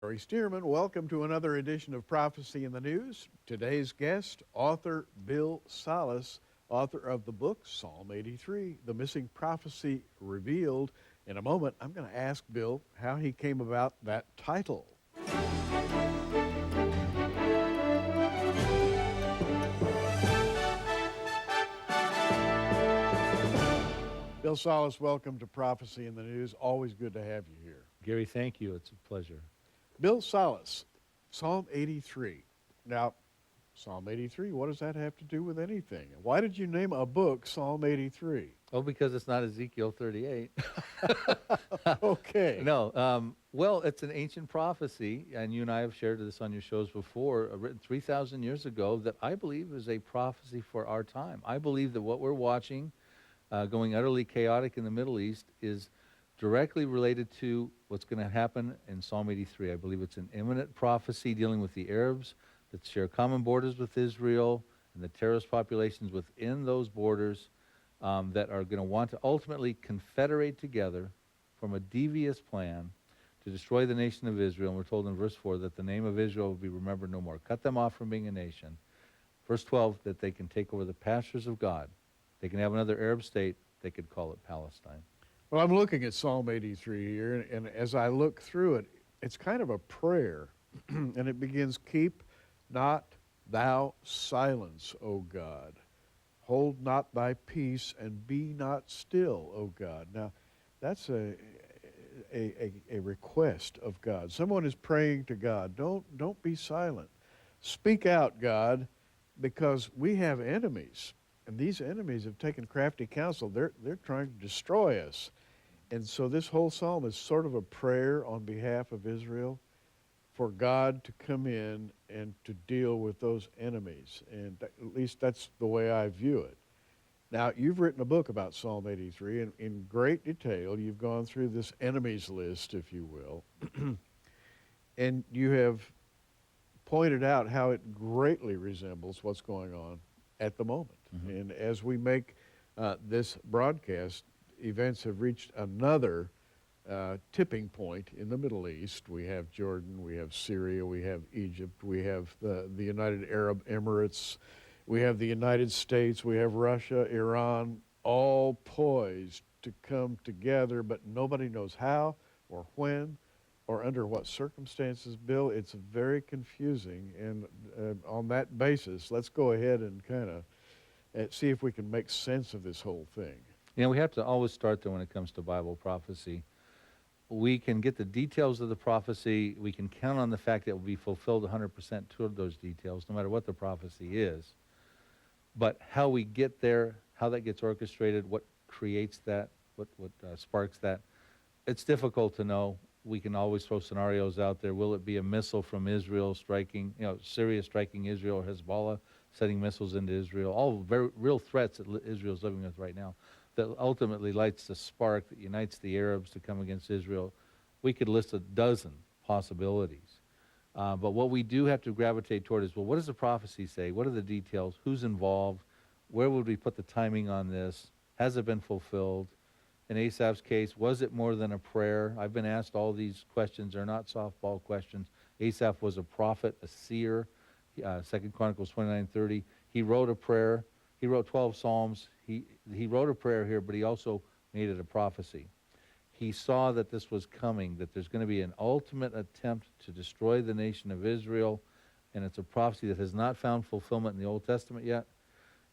Corey Stearman, welcome to another edition of Prophecy in the News. Today's guest, author Bill Salus, author of the book Psalm 83, The Missing Prophecy Revealed. In a moment, I'm going to ask Bill how he came about that title. Bill Salus, welcome to Prophecy in the News. Always good to have you here. Gary, thank you. It's a pleasure. Bill Salus, Psalm 83. Now, Psalm 83, what does that have to do with anything? Why did you name a book Psalm 83? Oh, because it's not Ezekiel 38. Okay. No, well, it's an ancient prophecy, and you and I have shared this on your shows before, written 3,000 years ago, that I believe is a prophecy for our time. I believe that what we're watching, going utterly chaotic in the Middle East, is directly related to what's going to happen in Psalm 83. I believe it's an imminent prophecy dealing with the Arabs that share common borders with Israel and the terrorist populations within those borders that are going to want to ultimately confederate together from a devious plan to destroy the nation of Israel. And we're told in verse 4 that the name of Israel will be remembered no more. Cut them off from being a nation. Verse 12, that they can take over the pastures of God. They can have another Arab state. They could call it Palestine. Well, I'm looking at Psalm 83 here, and as I look through it, it's kind of a prayer, and it begins, "Keep not thou silence, O God. Hold not thy peace, and be not still, O God." Now, that's a request of God. Someone is praying to God. Don't be silent. Speak out, God, because we have enemies, and these enemies have taken crafty counsel. They're trying to destroy us. And so this whole psalm is sort of a prayer on behalf of Israel for God to come in and to deal with those enemies. And at least that's the way I view it. Now, you've written a book about Psalm 83, and in great detail, you've gone through this enemies list, if you will, and you have pointed out how it greatly resembles what's going on at the moment. Mm-hmm. And as we make this broadcast, events have reached another tipping point in the Middle East. We have Jordan, we have Syria, we have Egypt, we have the United Arab Emirates, we have the United States, we have Russia, Iran, all poised to come together, but nobody knows how or when or under what circumstances. Bill, it's very confusing, and on that basis, let's go ahead and kind of see if we can make sense of this whole thing. You know, we have to always start there when it comes to Bible prophecy. We can get the details of the prophecy. We can count on the fact that it will be fulfilled 100% toward those details, no matter what the prophecy is. But how we get there, how that gets orchestrated, what creates that, what sparks that, it's difficult to know. We can always throw scenarios out there. Will it be a missile from Israel striking, Syria striking Israel, or Hezbollah sending missiles into Israel? All very real threats that Israel's living with right now, that ultimately lights the spark that unites the Arabs to come against Israel. We could list a dozen possibilities. But what we do have to gravitate toward is, well, what does the prophecy say? What are the details? Who's involved? Where would we put the timing on this? Has it been fulfilled? In Asaph's case, was it more than a prayer? I've been asked all these questions. They're not softball questions. Asaph was a prophet, a seer. 2 Chronicles 29:30. He wrote a prayer. He wrote 12 Psalms. He wrote a prayer here, but he also made it a prophecy. He saw that this was coming, that there's going to be an ultimate attempt to destroy the nation of Israel, and it's a prophecy that has not found fulfillment in the Old Testament yet.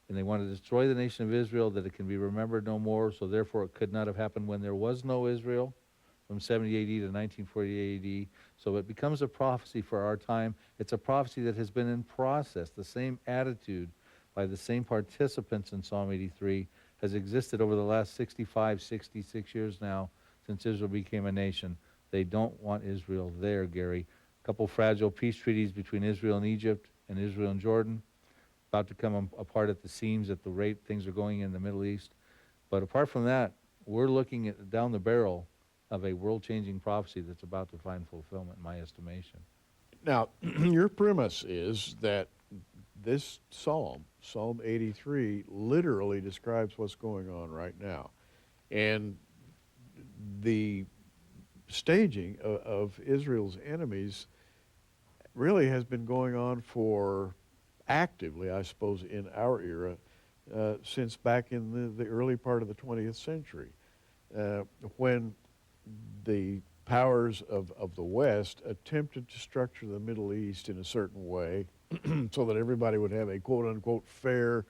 And they want to destroy the nation of Israel, that it can be remembered no more, so therefore it could not have happened when there was no Israel, from 70 AD to 1948 AD. So it becomes a prophecy for our time. It's a prophecy that has been in process. The same attitude by the same participants in Psalm 83 has existed over the last 65, 66 years now since Israel became a nation. They don't want Israel there, Gary. A couple fragile peace treaties between Israel and Egypt and Israel and Jordan, about to come apart at the seams at the rate things are going in the Middle East. But apart from that, we're looking at down the barrel of a world-changing prophecy that's about to find fulfillment, in my estimation. Now, your premise is that this psalm, Psalm 83, literally describes what's going on right now. And the staging of Israel's enemies really has been going on for actively, I suppose, in our era since back in the early part of the 20th century, when the powers of the West attempted to structure the Middle East in a certain way so that everybody would have a quote-unquote fair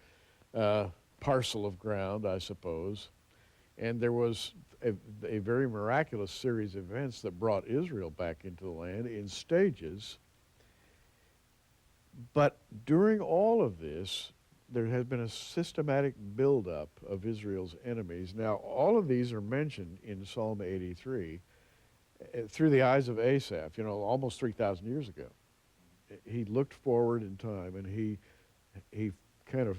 parcel of ground, I suppose. And there was a very miraculous series of events that brought Israel back into the land in stages. But during all of this, there has been a systematic buildup of Israel's enemies. Now, all of these are mentioned in Psalm 83 through the eyes of Asaph, almost 3,000 years ago. He looked forward in time, and he kind of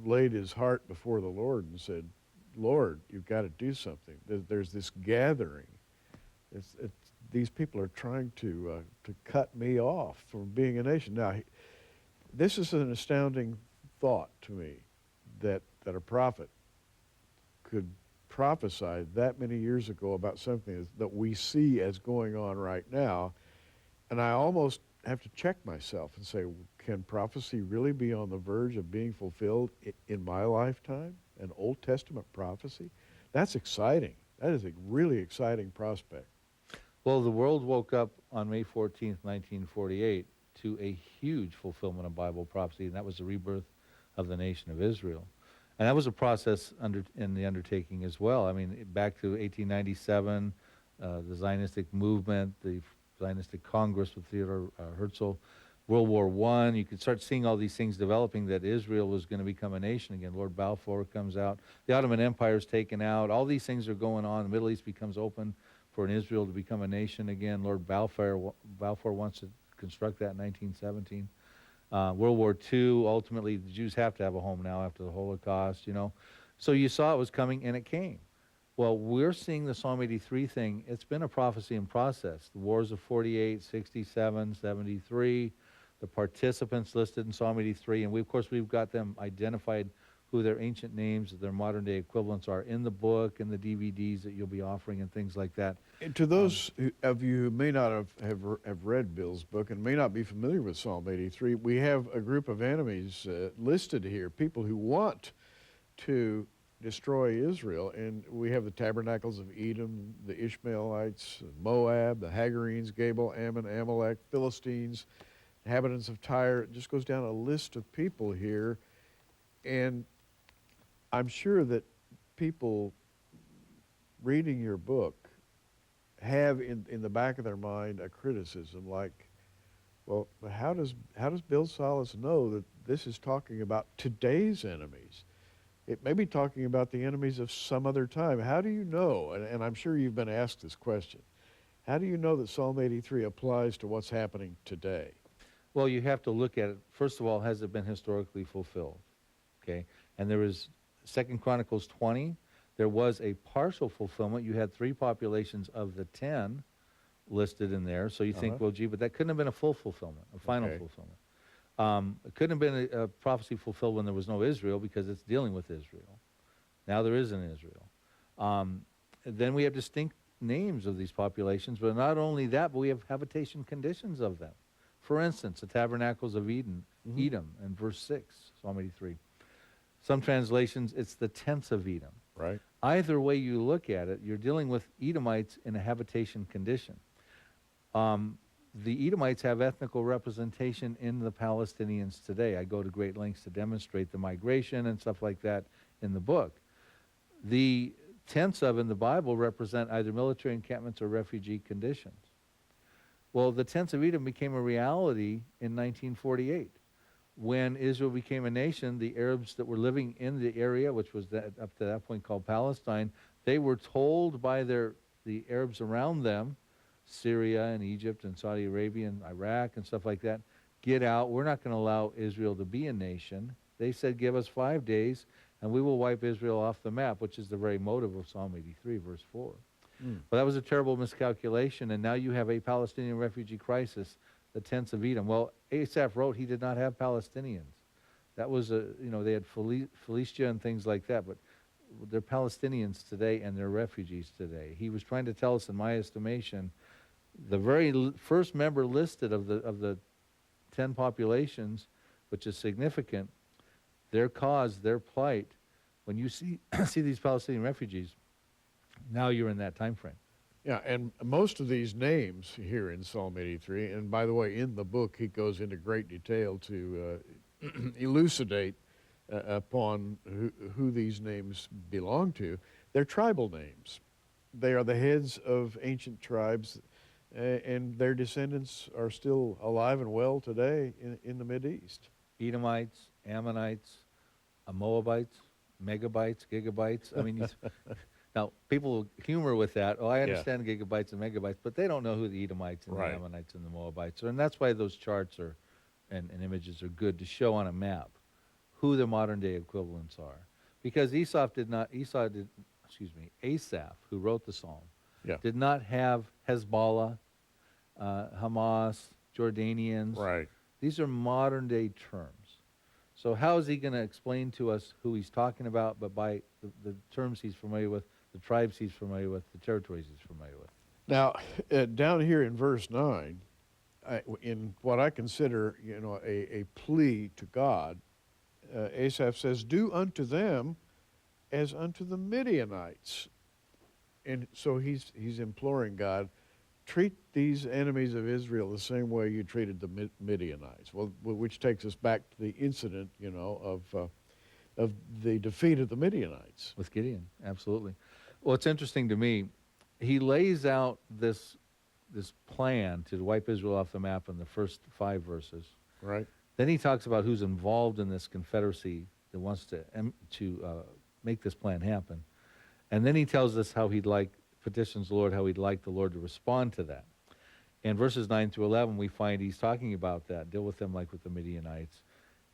laid his heart before the Lord and said, Lord, you've got to do something. There's this gathering. These people are trying to cut me off from being a nation. Now, this is an astounding thought to me, that a prophet could prophesy that many years ago about something that we see as going on right now. And I almost have to check myself and say, can prophecy really be on the verge of being fulfilled in my lifetime? An Old Testament prophecy? That's exciting. That is a really exciting prospect. Well, the world woke up on May 14th, 1948, to a huge fulfillment of Bible prophecy, and that was the rebirth of the nation of Israel. And that was a process in the undertaking as well. I mean, back to 1897, the Zionistic movement, the Zionistic Congress with Theodor Herzl, World War I, you could start seeing all these things developing, that Israel was going to become a nation again. Lord Balfour comes out. The Ottoman Empire is taken out. All these things are going on. The Middle East becomes open for an Israel to become a nation again. Lord Balfour wants to construct that in 1917. World War II, ultimately, the Jews have to have a home now after the Holocaust, So you saw it was coming, and it came. Well, we're seeing the Psalm 83 thing. It's been a prophecy in process. The wars of 48, 67, 73, the participants listed in Psalm 83, and we've got them identified, who their ancient names, their modern-day equivalents are in the book and the DVDs that you'll be offering and things like that. And to those of you who may not have read Bill's book and may not be familiar with Psalm 83, we have a group of enemies listed here, people who want to destroy Israel. And we have the tabernacles of Edom, the Ishmaelites, Moab, the Hagarenes, Gabal, Ammon, Amalek, Philistines, inhabitants of Tyre. It just goes down a list of people here. And I'm sure that people reading your book have in the back of their mind a criticism like, well, how does Bill Salus know that this is talking about today's enemies? It may be talking about the enemies of some other time. How do you know? And I'm sure you've been asked this question. How do you know that Psalm 83 applies to what's happening today? Well, you have to look at it. First of all, has it been historically fulfilled? Okay, and there is 2 Chronicles 20. There was a partial fulfillment. You had 3 populations of the 10 listed in there. So you think, well, gee, but that couldn't have been a full fulfillment, a final fulfillment. It couldn't have been a prophecy fulfilled when there was no Israel, because it's dealing with Israel. Now there is an Israel. Then we have distinct names of these populations, but not only that, but we have habitation conditions of them. For instance, the tabernacles of Edom in verse 6, Psalm 83. Some translations, it's the tents of Edom. Right. Either way you look at it, you're dealing with Edomites in a habitation condition. The Edomites have ethnical representation in the Palestinians today. I go to great lengths to demonstrate the migration and stuff like that in the book. The tents in the Bible represent either military encampments or refugee conditions. Well, the tents of Edom became a reality in 1948. When Israel became a nation, the Arabs that were living in the area, which was up to that point called Palestine, they were told by the Arabs around them, Syria and Egypt and Saudi Arabia and Iraq and stuff like that, get out. We're not going to allow Israel to be a nation. They said, give us 5 days and we will wipe Israel off the map, which is the very motive of Psalm 83, verse 4. But that was a terrible miscalculation, and now you have a Palestinian refugee crisis, the tents of Edom. Well, Asaph wrote he did not have Palestinians. That was they had Philistia and things like that. But they're Palestinians today and they're refugees today. He was trying to tell us, in my estimation, the very first member listed of the 10 populations, which is significant, their cause, their plight, when you see see these Palestinian refugees, now you're in that time frame. Yeah, and most of these names here in Psalm 83, and by the way, in the book, he goes into great detail to elucidate upon who these names belong to. They're tribal names. They are the heads of ancient tribes, and their descendants are still alive and well today in the Mideast. Edomites, Ammonites, Moabites, megabytes, gigabytes. I mean, now people humor with that. Oh, I understand gigabytes and megabytes, but they don't know who the Edomites and Right. the Ammonites and the Moabites are, and that's why those charts are and images are good to show on a map who the modern day equivalents are. Because Asaph, who wrote the psalm, did not have Hezbollah, Hamas, Jordanians. Right. These are modern day terms. So how is he going to explain to us who he's talking about, but by the terms he's familiar with, the tribes he's familiar with, the territories he's familiar with? Now, down here in verse 9, in what I consider, a plea to God, Asaph says, "Do unto them as unto the Midianites." And so he's imploring God, treat these enemies of Israel the same way you treated the Midianites. Well, which takes us back to the incident, of the defeat of the Midianites. With Gideon, absolutely. Well, it's interesting to me. He lays out this plan to wipe Israel off the map in the first 5 verses. Right. Then he talks about who's involved in this confederacy that wants to make this plan happen. And then he tells us how petitions the Lord, how he'd like the Lord to respond to that. In verses 9 through 11, we find he's talking about that, deal with them like with the Midianites.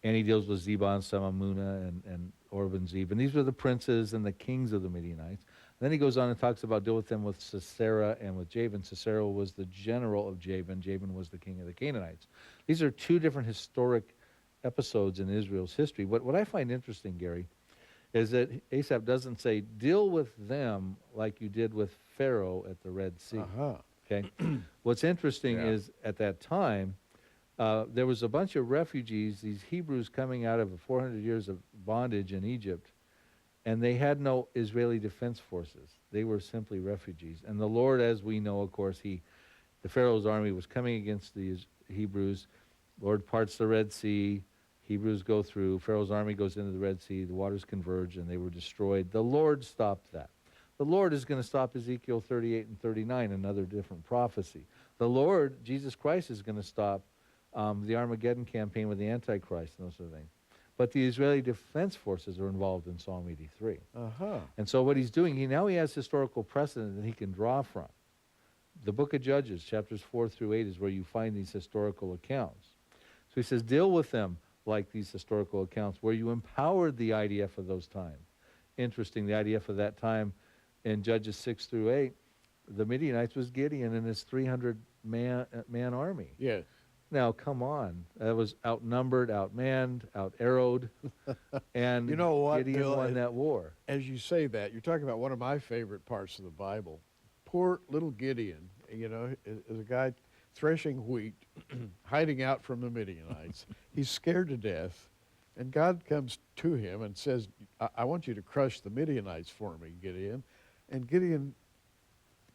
And he deals with Zebah, Salmunna, and Oreb and Zeb. And these were the princes and the kings of the Midianites. And then he goes on and talks about deal with them with Sisera and with Jabin. Sisera was the general of Jabin. Jabin was the king of the Canaanites. These are 2 different historic episodes in Israel's history. What I find interesting, Gary, is that Asaph doesn't say, deal with them like you did with Pharaoh at the Red Sea. Okay. What's interesting is at that time, there was a bunch of refugees, these Hebrews coming out of 400 years of bondage in Egypt, and they had no Israeli defense forces. They were simply refugees. And the Lord, as we know, of course, the Pharaoh's army was coming against the Hebrews. Lord parts the Red Sea. Hebrews go through. Pharaoh's army goes into the Red Sea. The waters converge, and they were destroyed. The Lord stopped that. The Lord is going to stop Ezekiel 38 and 39, another different prophecy. The Lord, Jesus Christ, is going to stop the Armageddon campaign with the Antichrist and those sort of things. But the Israeli Defense Forces are involved in Psalm 83. And so what he's doing, he has historical precedent that he can draw from. The book of Judges, chapters 4 through 8, is where you find these historical accounts. So he says, deal with them like these historical accounts, where you empowered the IDF of those times. Interesting, the IDF of that time in Judges 6 through 8, the Midianites was Gideon and his 300-man army. Yes. Now, come on. That was outnumbered, outmanned, out-arrowed, and You know what, Gideon Bill, won that war. As you say that, you're talking about one of my favorite parts of the Bible. Poor little Gideon, is a guy threshing wheat, hiding out from the Midianites. He's scared to death, and God comes to him and says, I want you to crush the Midianites for me, Gideon. And Gideon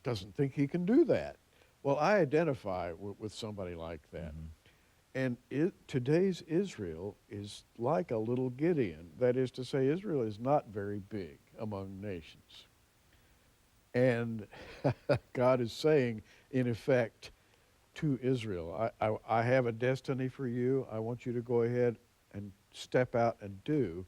doesn't think he can do that. Well, I identify with somebody like that. And today's Israel is like a little Gideon. That is to say, Israel is not very big among nations. And God is saying, in effect, to Israel, I have a destiny for you. I want you to go ahead and step out and do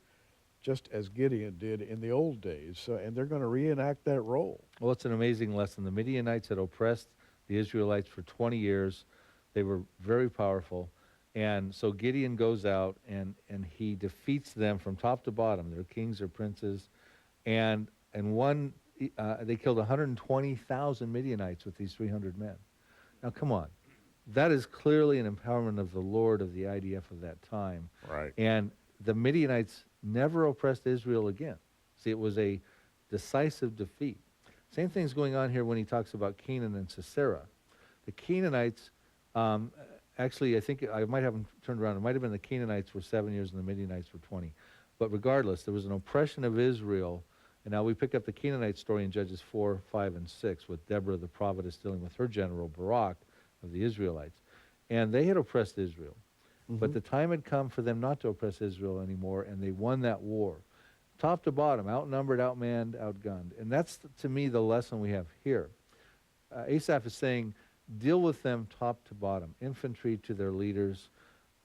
just as Gideon did in the old days. And they're going to reenact that role. Well, it's an amazing lesson. The Midianites had oppressed the Israelites for 20 years. They were very powerful. And so Gideon goes out and he defeats them from top to bottom. They're kings or princes. And they killed 120,000 Midianites with these 300 men. Now, come on. That is clearly an empowerment of the Lord of the IDF of that time. Right. And the Midianites never oppressed Israel again. See, it was a decisive defeat. Same thing's going on here when he talks about Canaan and Sisera. The Canaanites, actually, I think I might have them turned around. It might have been the Canaanites for 7 years and the Midianites for 20. But regardless, there was an oppression of Israel. And now we pick up the Canaanite story in Judges 4, 5, and 6 with Deborah the prophetess dealing with her general Barak of the Israelites. And they had oppressed Israel. But the time had come for them not to oppress Israel anymore, and they won that war. Top to bottom, outnumbered, outmanned, outgunned. And that's, to me, the lesson we have here. Asaph is saying, deal with them top to bottom, infantry to their leaders.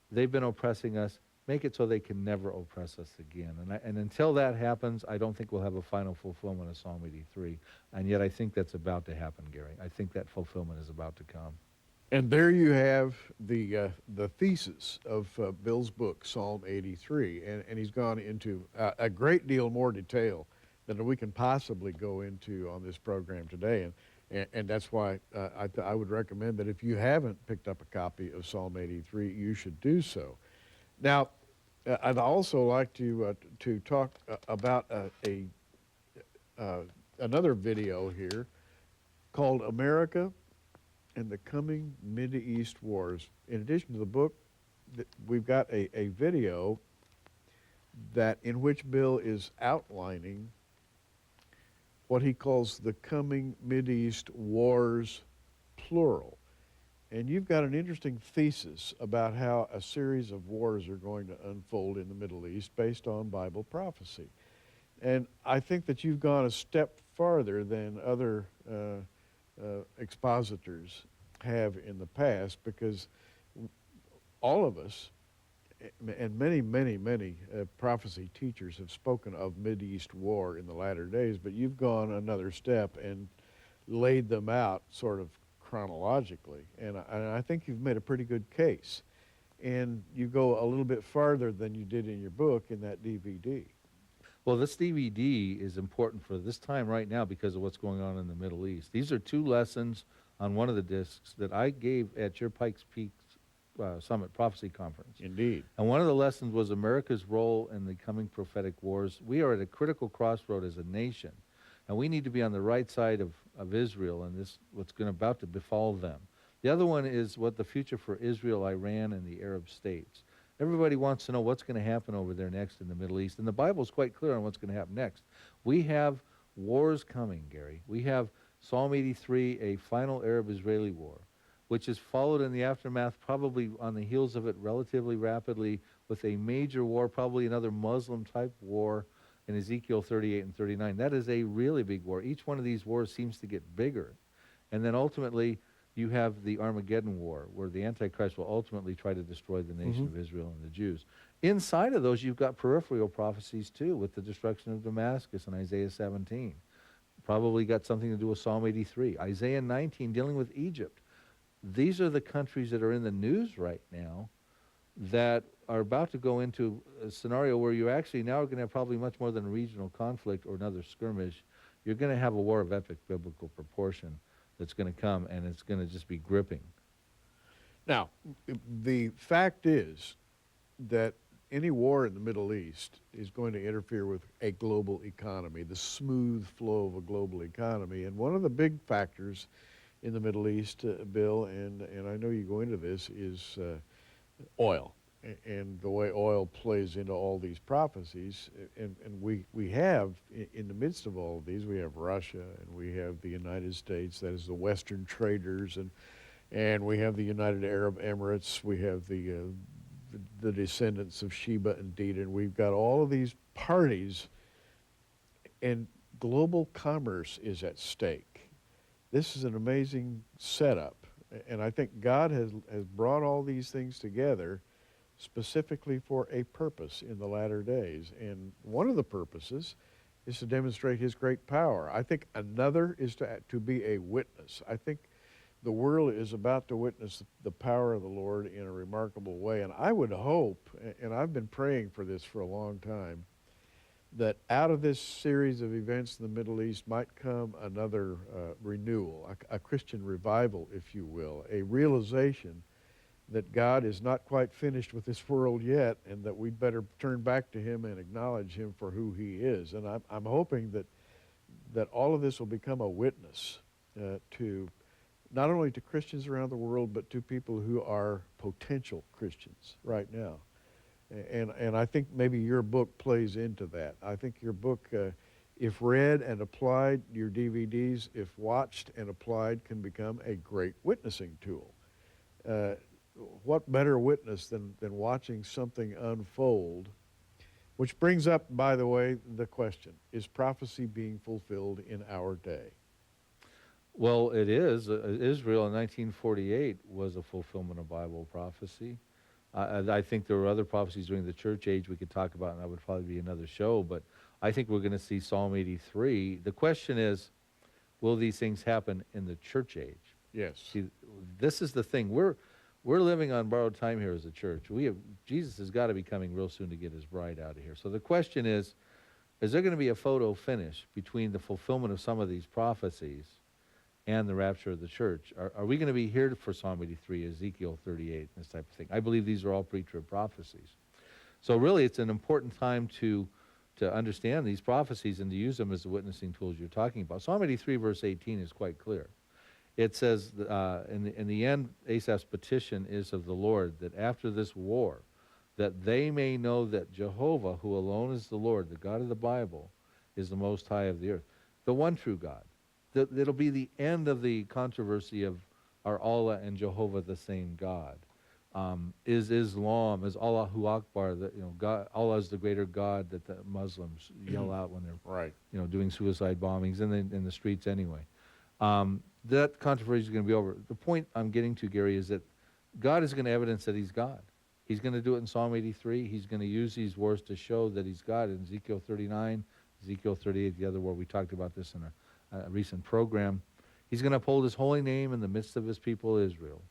They've been oppressing us. Make it so they can never oppress us again. And until that happens, I don't think we'll have a final fulfillment of Psalm 83. And yet I think that's about to happen, Gary. I think that fulfillment is about to come. And there you have the thesis of Bill's book, Psalm 83, and he's gone into a great deal more detail than we can possibly go into on this program today, and that's why I would recommend that if you haven't picked up a copy of Psalm 83, you should do so. Now, I'd also like to talk about another video here called America and the Coming Mideast Wars. In addition to the book, we've got a video in which Bill is outlining what he calls the Coming Mideast Wars, plural. And you've got an interesting thesis about how a series of wars are going to unfold in the Middle East based on Bible prophecy. And I think that you've gone a step farther than other expositors have in the past, because all of us and many prophecy teachers have spoken of Mideast war in the latter days, but you've gone another step and laid them out sort of chronologically, and I think you've made a pretty good case, and you go a little bit farther than you did in your book in that DVD. Well, this DVD is important for this time right now because of what's going on in the Middle East. These are two lessons on one of the discs that I gave at your Pikes Peak Summit Prophecy Conference. Indeed. And one of the lessons was America's role in the coming prophetic wars. We are at a critical crossroad as a nation, and we need to be on the right side of Israel and what's about to befall them. The other one is what the future for Israel, Iran, and the Arab states. Everybody wants to know what's going to happen over there next in the Middle East, and the Bible is quite clear on what's going to happen next. We have wars coming, Gary. We have Psalm 83, a final Arab-Israeli war, which is followed in the aftermath, probably on the heels of it relatively rapidly, with a major war, probably another Muslim-type war in Ezekiel 38 and 39. That is a really big war. Each one of these wars seems to get bigger. And then ultimately, you have the Armageddon War, where the Antichrist will ultimately try to destroy the nation of Israel and the Jews. Inside of those, you've got peripheral prophecies, too, with the destruction of Damascus in Isaiah 17. Probably got something to do with Psalm 83. Isaiah 19, dealing with Egypt. These are the countries that are in the news right now that are about to go into a scenario where you actually now are going to have probably much more than a regional conflict or another skirmish. You're going to have a war of epic biblical proportion that's going to come, and it's going to just be gripping. Now, the fact is that any war in the Middle East is going to interfere with a global economy, the smooth flow of a global economy. And one of the big factors in the Middle East, Bill, and I know you go into this, is oil, and the way oil plays into all these prophecies. And we have, in the midst of all of these, we have Russia, and we have the United States, that is the Western traders, and we have the United Arab Emirates, we have the descendants of Sheba and Dedan. We've got all of these parties, and global commerce is at stake. This is an amazing setup, and I think God has brought all these things together specifically for a purpose in the latter days. And one of the purposes is to demonstrate his great power. I think another is to be a witness. I think the world is about to witness the power of the Lord in a remarkable way. And I would hope, and I've been praying for this for a long time, that out of this series of events in the Middle East might come another renewal, a Christian revival, if you will, a realization that God is not quite finished with this world yet, and that we'd better turn back to him and acknowledge him for who he is. And I'm hoping that all of this will become a witness to not only to Christians around the world, but to people who are potential Christians right now. And I think maybe your book plays into that. I think your book, if read and applied, your DVDs, if watched and applied, can become a great witnessing tool. What better witness than watching something unfold? Which brings up, by the way, the question, is prophecy being fulfilled in our day? Well, it is. Israel in 1948 was a fulfillment of Bible prophecy. I think there were other prophecies during the church age we could talk about, and that would probably be another show, but I think we're going to see Psalm 83. The question is, will these things happen in the church age? Yes. See, this is the thing. We're living on borrowed time here as a church. Jesus has got to be coming real soon to get his bride out of here. So the question is there going to be a photo finish between the fulfillment of some of these prophecies and the rapture of the church? Are we going to be here for Psalm 83, Ezekiel 38, this type of thing? I believe these are all pre-trib prophecies. So really, it's an important time to understand these prophecies and to use them as the witnessing tools you're talking about. Psalm 83, verse 18 is quite clear. It says, in the end, Asaph's petition is of the Lord, that after this war, that they may know that Jehovah, who alone is the Lord, the God of the Bible, is the Most High of the earth, the one true God. It'll be the end of the controversy of are Allah and Jehovah the same God? Is Islam, is Allahu Akbar, God, Allah is the greater God that the Muslims yell out when they're Right. doing suicide bombings in the streets anyway. That controversy is going to be over. The point I'm getting to, Gary, is that God is going to evidence that he's God. He's going to do it in Psalm 83. He's going to use these wars to show that he's God in Ezekiel 39, Ezekiel 38, the other war. We talked about this in a recent program. He's going to uphold his holy name in the midst of his people Israel.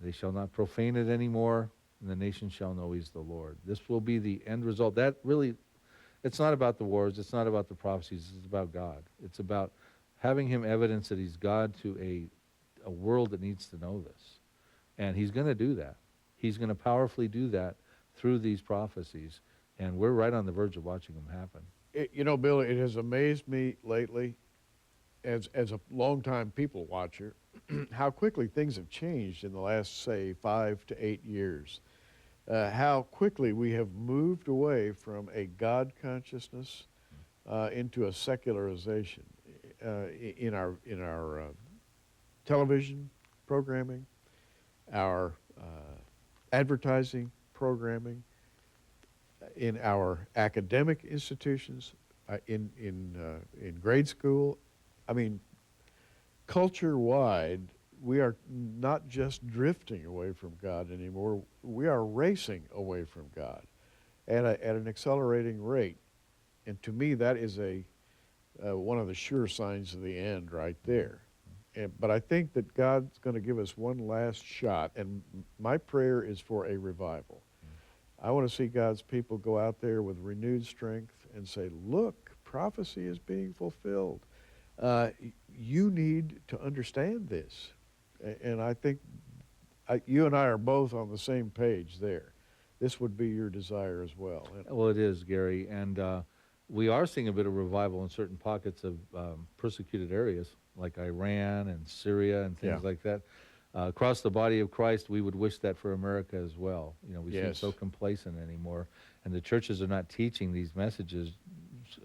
They shall not profane it anymore, and the nation shall know he's the Lord. This will be the end result. That really, it's not about the wars. It's not about the prophecies. It's about God. It's about having him evidence that he's God to a world that needs to know this. And he's going to do that. He's going to powerfully do that through these prophecies. And we're right on the verge of watching them happen. Bill, it has amazed me lately, as a longtime people watcher, how quickly things have changed in the last, say, 5 to 8 years. How quickly we have moved away from a God consciousness into a secularization in our television programming, our advertising programming, in our academic institutions, in grade school. I mean, culture-wide, we are not just drifting away from God anymore. We are racing away from God at an accelerating rate. And to me, that is one of the sure signs of the end right there. But I think that God's going to give us one last shot, and my prayer is for a revival. I want to see God's people go out there with renewed strength and say, look, prophecy is being fulfilled. You need to understand this. And I think you and I are both on the same page there. This would be your desire as well. Well, it is, Gary. And we are seeing a bit of revival in certain pockets of persecuted areas, like Iran and Syria and things like that. Across the body of Christ, we would wish that for America as well. We seem so complacent anymore. And the churches are not teaching these messages,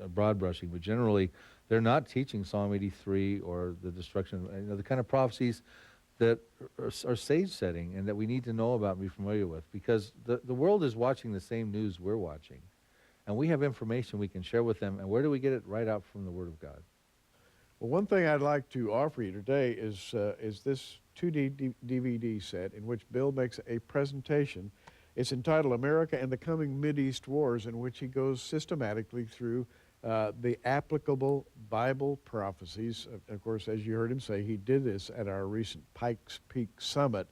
broad brushing, but generally they're not teaching Psalm 83 or the destruction, the kind of prophecies that are stage setting and that we need to know about and be familiar with, because the world is watching the same news we're watching. And we have information we can share with them. And where do we get it? Right out from the Word of God. Well, one thing I'd like to offer you today is this 2D DVD set in which Bill makes a presentation. It's entitled America and the Coming Mideast Wars, in which he goes systematically through the applicable Bible prophecies. Of course, as you heard him say, he did this at our recent Pikes Peak Summit,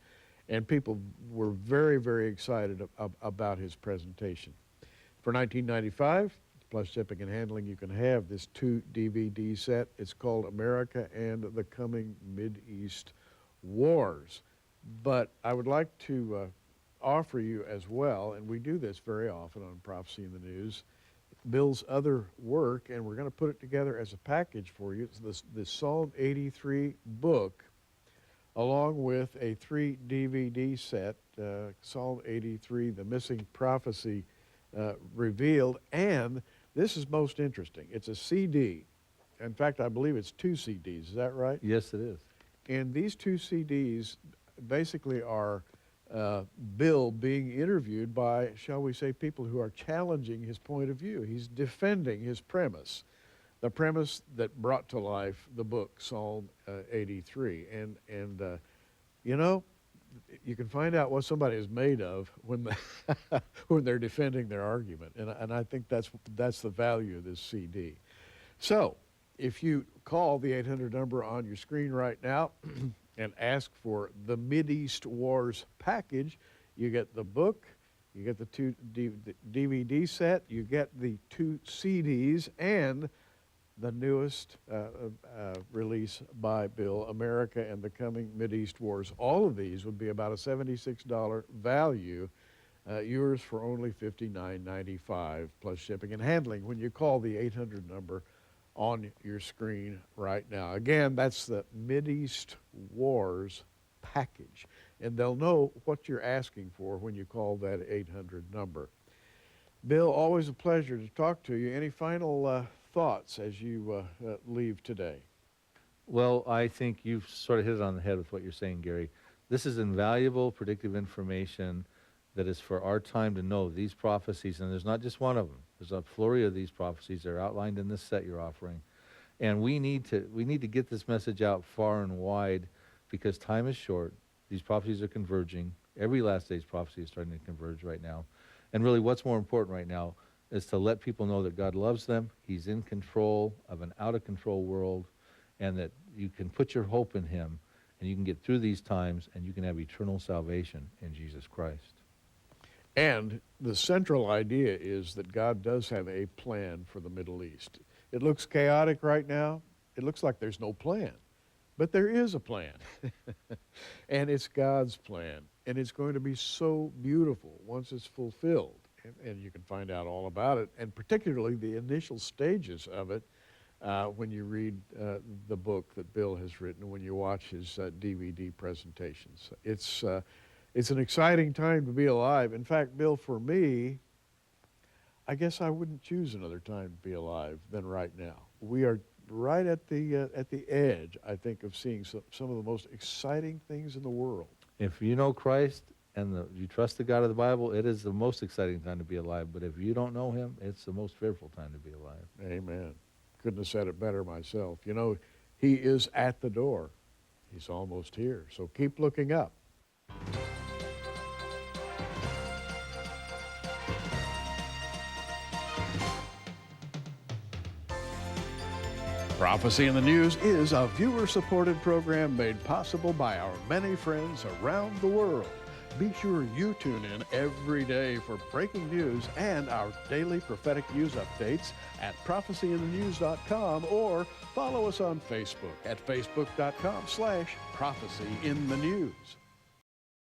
and people were very, very excited about his presentation. For $19.95, plus shipping and handling, you can have this 2 DVD set. It's called America and the Coming Mideast Wars. But I would like to offer you as well, and we do this very often on Prophecy in the News, Bill's other work, and we're going to put it together as a package for you. It's this Psalm 83 book, along with a 3 DVD set, Psalm 83, The Missing Prophecy Revealed, and this is most interesting. It's a CD. In fact, I believe it's 2 CDs. Is that right? Yes, it is. And these 2 CDs basically are Bill being interviewed by, shall we say, people who are challenging his point of view. He's defending his premise, the premise that brought to life the book, Psalm 83. And you know, you can find out what somebody is made of when, when they're defending their argument. And I think that's the value of this CD. So, if you call the 800 number on your screen right now and ask for the Mideast Wars package, you get the book, you get the 2 DVD set, you get the 2 CDs, and the newest release by Bill, America and the Coming Mideast Wars. All of these would be about a $76 value, yours for only $59.95 plus shipping and handling when you call the 800 number on your screen right now. Again, that's the Mideast Wars package, and they'll know what you're asking for when you call that 800 number. Bill, always a pleasure to talk to you. Any final thoughts as you leave today? Well, I think you've sort of hit it on the head with what you're saying, Gary. This is invaluable predictive information that is for our time to know these prophecies, and there's not just one of them. There's a flurry of these prophecies that are outlined in this set you're offering. And we need to get this message out far and wide because time is short. These prophecies are converging. Every last day's prophecy is starting to converge right now. And really what's more important right now is to let people know that God loves them. He's in control of an out-of-control world, and that you can put your hope in him, and you can get through these times, and you can have eternal salvation in Jesus Christ. And the central idea is that God does have a plan for the Middle East. It looks chaotic right now. It looks like there's no plan. But there is a plan. And it's God's plan. And it's going to be so beautiful once it's fulfilled. And you can find out all about it, and particularly the initial stages of it when you read the book that Bill has written, when you watch his DVD presentations. It's an exciting time to be alive. In fact, Bill, for me, I guess I wouldn't choose another time to be alive than right now. We are right at the edge, I think, of seeing some of the most exciting things in the world. If you know Christ and you trust the God of the Bible, it is the most exciting time to be alive. But if you don't know him, it's the most fearful time to be alive. Amen. Couldn't have said it better myself. You know, he is at the door. He's almost here. So keep looking up. Prophecy in the News is a viewer-supported program made possible by our many friends around the world. Be sure you tune in every day for breaking news and our daily prophetic news updates at prophecyinthenews.com, or follow us on Facebook at facebook.com/prophecyinthenews.